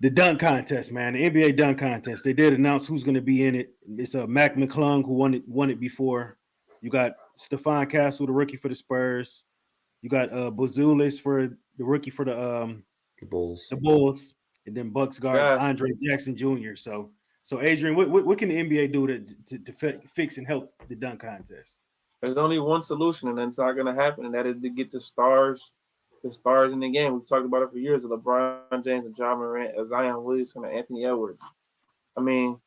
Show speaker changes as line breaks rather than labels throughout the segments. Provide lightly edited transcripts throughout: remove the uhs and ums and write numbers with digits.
The dunk contest, man. The NBA dunk contest. They did announce who's going to be in it. It's Mac McClung who won it before. You got Stephon Castle, the rookie for the Spurs. You got Buzulis for the rookie for
The Bulls.
the Bulls, and then Bucks guard
Yeah,
Andre Jackson Jr. So Adrian, what can the NBA do to fix and help the dunk contest?
there's only one solution, and it's not going to happen, and that is to get the stars in the game. We've talked about it for years: LeBron James and John Morant, Zion Williamson, and Anthony Edwards. I mean,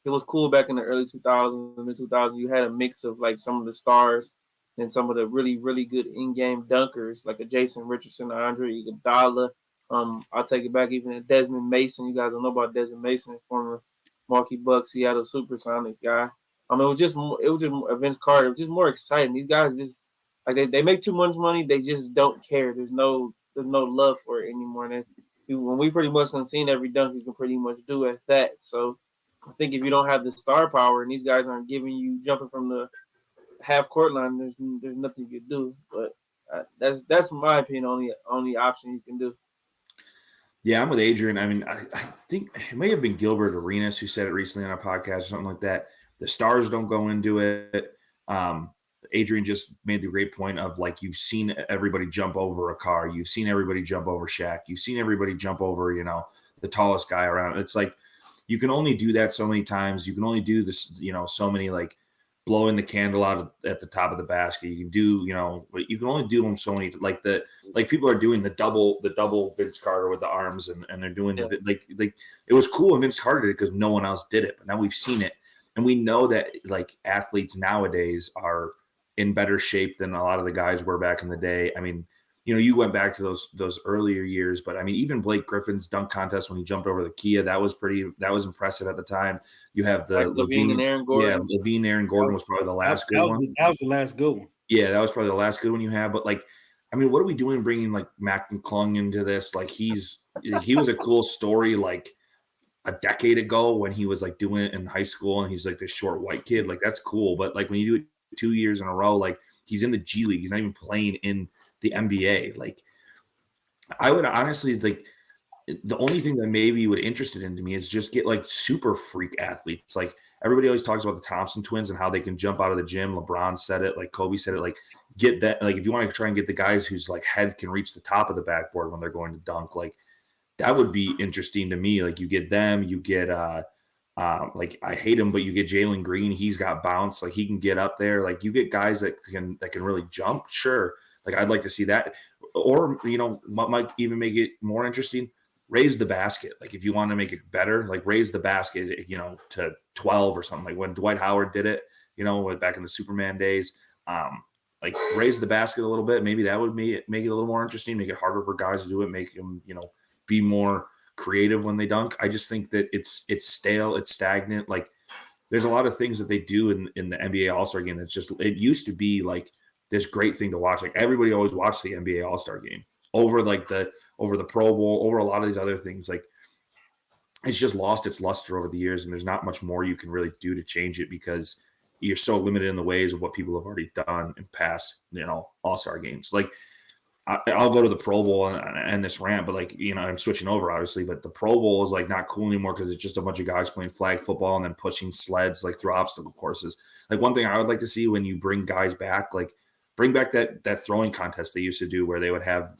it was cool back in the early 2000s and the 2000s. You had a mix of like some of the stars and some of the really, really good in-game dunkers, like a Jason Richardson, Andre Iguodala. I'll take it back even a Desmond Mason. You guys don't know about Desmond Mason, former Milwaukee Bucks, Seattle Supersonics guy. It was just Vince Carter. It was just more exciting. These guys just like they make too much money. They just don't care. There's no love for it anymore. When we pretty much done seen every dunk you can pretty much do at that. So I think if you don't have the star power and these guys aren't giving you jumping from the half court line, there's nothing you can do. But that's my opinion. Only option you can do.
Yeah, I'm with Adrian. I mean, I think it may have been Gilbert Arenas who said it recently on a podcast or something like that. The stars don't go into it. Adrian just made the great point of like you've seen everybody jump over a car. You've seen everybody jump over Shaq. You've seen everybody jump over, the tallest guy around. It's like you can only do that so many times. You can only do this, so many like blowing the candle out at the top of the basket. You can do, you can only do them so many. Like people are doing the double Vince Carter with the arms, and they're doing like it was cool when Vince Carter did it because no one else did it. But now we've seen it, and we know that like athletes nowadays are in better shape than a lot of the guys were back in the day. I mean, you went back to those earlier years, but I mean, even Blake Griffin's dunk contest when he jumped over the Kia, that was impressive at the time. You have the
like LaVine and Aaron Gordon.
Yeah, LaVine, Aaron Gordon was probably the last good one.
That was the last good one.
Yeah, that was probably the last good one you have. But like, I mean, what are we doing bringing like Mac McClung into this? Like he was a cool story like a decade ago when he was like doing it in high school and he's like this short white kid. Like that's cool. But like when you do it 2 years in a row, like he's in the G League. He's not even playing in the NBA. Like I would honestly like the only thing that maybe would interested into me is just get like super freak athletes. Like everybody always talks about the Thompson twins and how they can jump out of the gym. LeBron said it, like Kobe said it, like get that. Like if you want to try and get the guys whose like head can reach the top of the backboard when they're going to dunk, like that would be interesting to me. Like you get them, you get like I hate him, but you get Jalen Green. He's got bounce. Like he can get up there. Like you get guys that can really jump. Sure. Like I'd like to see that. Or, might even make it more interesting. Raise the basket. Like if you want to make it better, like raise the basket, to 12 or something. Like when Dwight Howard did it, back in the Superman days, like raise the basket a little bit. Maybe that would make it a little more interesting, make it harder for guys to do it, make them, be more creative when they dunk. I just think that it's stale, it's stagnant. Like there's a lot of things that they do in the NBA All-Star game. It used to be like this great thing to watch. Like everybody always watched the NBA All-Star game over the Pro Bowl, over a lot of these other things. Like it's just lost its luster over the years, and there's not much more you can really do to change it because you're so limited in the ways of what people have already done in past, All-Star games. Like I'll go to the Pro Bowl and this rant, but like, I'm switching over obviously, but the Pro Bowl is like not cool anymore because it's just a bunch of guys playing flag football and then pushing sleds like through obstacle courses. Like one thing I would like to see when you bring guys back, like bring back that throwing contest they used to do where they would have,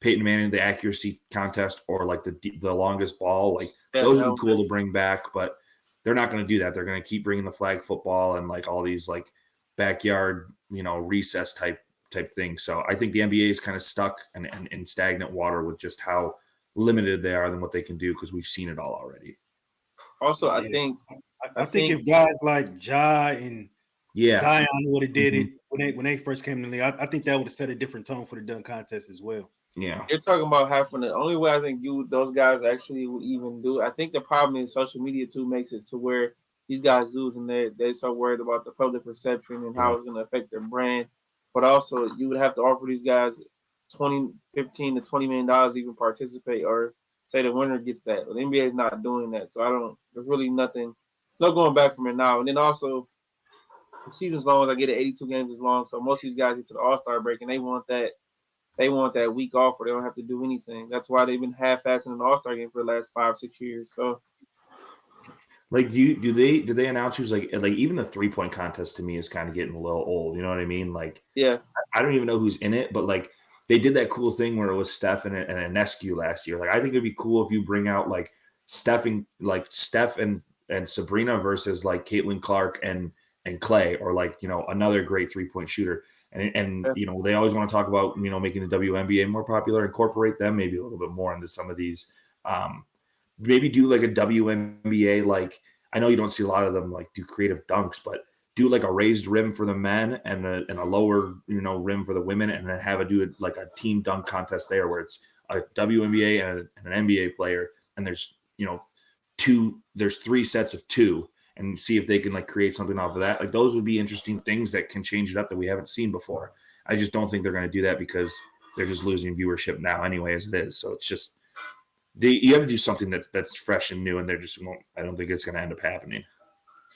Peyton Manning, the accuracy contest, or like the longest ball. Like those would be cool to bring back, but they're not going to do that. They're going to keep bringing the flag football and like all these like backyard, recess type thing. So I think the NBA is kind of stuck in stagnant water with just how limited they are than what they can do because we've seen it all already.
Also,
I think if guys like Ja and Zion would have did it when they first came in the league, I think that would have set a different tone for the dunk contest as well.
Yeah,
you're talking about having the only way I think those guys actually would even do it. I think the problem is social media too makes it to where these guys lose and they're so worried about the public perception and how it's going to affect their brand. But also, you would have to offer these guys $15 to $20 million to even participate, or say the winner gets that. But the NBA is not doing that, so there's really nothing. There's no going back from it now. And then also, the season's long. I get it, 82 games is long, so most of these guys get to the All-Star break, and they want that they want that week off where they don't have to do anything. That's why they've been half-assing an All-Star game for the last 5-6 years. So
Like, do they announce who's like even the 3-point contest to me is kind of getting a little old. You know what I mean? Like,
yeah,
I don't even know who's in it, but like they did that cool thing where it was Steph and Enescu last year. Like, I think it'd be cool if you bring out like Steph and Sabrina versus like Caitlin Clark and Clay, or like, you know, another great 3-point shooter. And
Yeah.
you know, they always want to talk about, you know, making the WNBA more popular, incorporate them maybe a little bit more into some of these. Maybe do like a WNBA, like, I know you don't see a lot of them like do creative dunks, but do like a raised rim for the men and a lower, you know, rim for the women, and then have do it like a team dunk contest there where it's a WNBA and an NBA player, and there's, you know, there's 3 sets of 2, and see if they can like create something off of that. Like, those would be interesting things that can change it up that we haven't seen before. I just don't think they're going to do that because they're just losing viewership now anyway as it is. So it's just, you have to do something that's fresh and new, and they're just won't. I don't think it's going to end up happening.